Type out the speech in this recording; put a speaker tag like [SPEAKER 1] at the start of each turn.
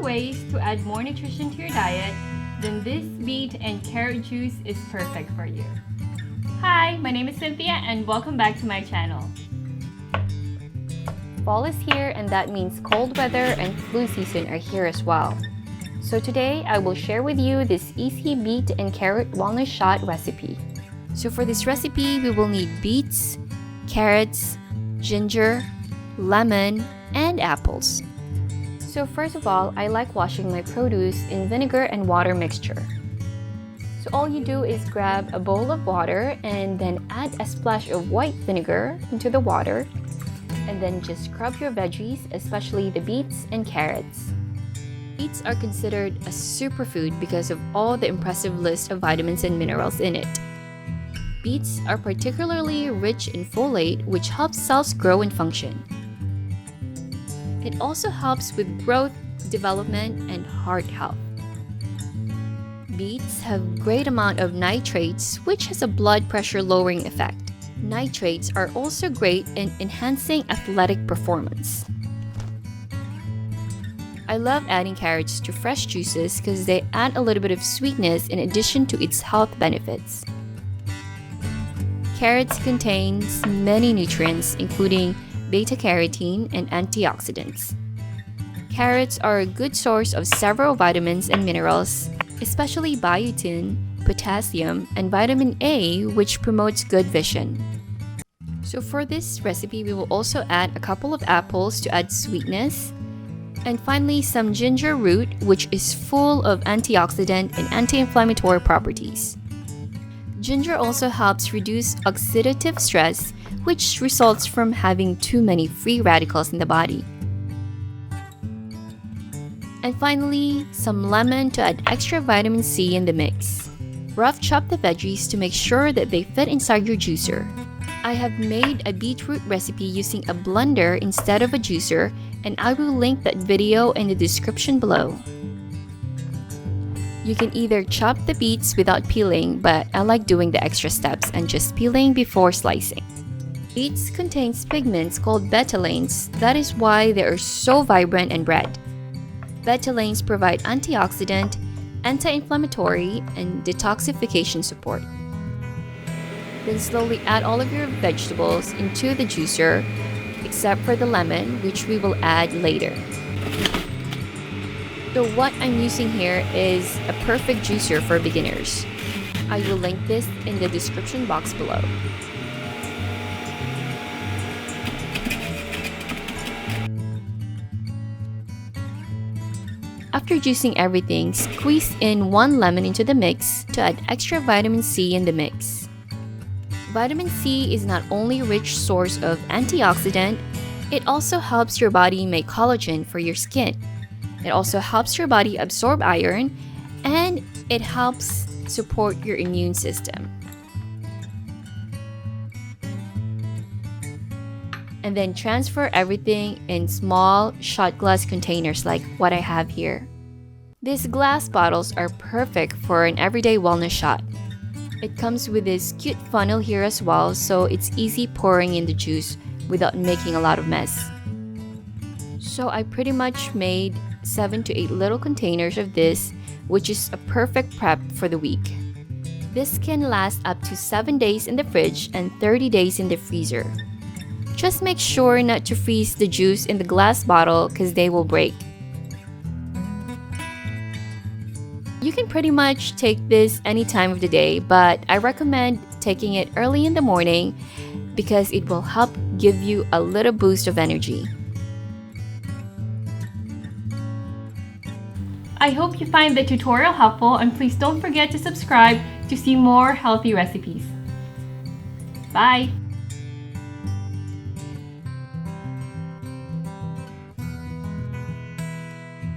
[SPEAKER 1] ways to add more nutrition to your diet, then this beet and carrot juice is perfect for you. Hi, my name is Cynthia and welcome back to my channel. Fall is here and that means cold weather and flu season are here as well. So today I will share with you this easy beet and carrot walnut shot recipe. So for this recipe, we will need beets, carrots, ginger, lemon, and apples. So first of all, I like washing my produce in vinegar and water mixture. So all you do is grab a bowl of water and then add a splash of white vinegar into the water and then just scrub your veggies, especially the beets and carrots. Beets are considered a superfood because of all the impressive list of vitamins and minerals in it. Beets are particularly rich in folate, which helps cells grow and function. It also helps with growth, development, and heart health. Beets have great amount of nitrates, which has a blood pressure lowering effect. Nitrates are also great in enhancing athletic performance. I love adding carrots to fresh juices because they add a little bit of sweetness in addition to its health benefits. Carrots contains many nutrients including beta-carotene and antioxidants. Carrots are a good source of several vitamins and minerals, especially biotin, potassium, and vitamin A, which promotes good vision. So for this recipe, we will also add a couple of apples to add sweetness, and finally some ginger root, which is full of antioxidant and anti-inflammatory properties. Ginger also helps reduce oxidative stress, which results from having too many free radicals in the body. And finally, some lemon to add extra vitamin C in the mix. Rough chop the veggies to make sure that they fit inside your juicer. I have made a beetroot recipe using a blender instead of a juicer, and I will link that video in the description below. You can either chop the beets without peeling, but I like doing the extra steps and just peeling before slicing. Beets contains pigments called betalains, that is why they are so vibrant and red. Betalains provide antioxidant, anti-inflammatory, and detoxification support. Then slowly add all of your vegetables into the juicer, except for the lemon, which we will add later. So what I'm using here is a perfect juicer for beginners. I will link this in the description box below. After juicing everything, squeeze in 1 lemon into the mix to add extra vitamin C in the mix. Vitamin C is not only a rich source of antioxidant, it also helps your body make collagen for your skin. It also helps your body absorb iron, and it helps support your immune system. And then transfer everything in small shot glass containers like what I have here. These glass bottles are perfect for an everyday wellness shot. It comes with this cute funnel here as well, so it's easy pouring in the juice without making a lot of mess. So I pretty much made 7 to 8 little containers of this, which is a perfect prep for the week. This can last up to 7 days in the fridge and 30 days in the freezer. Just make sure not to freeze the juice in the glass bottle because they will break. You can pretty much take this any time of the day, but I recommend taking it early in the morning because it will help give you a little boost of energy. I hope you find the tutorial helpful, and please don't forget to subscribe to see more healthy recipes. Bye!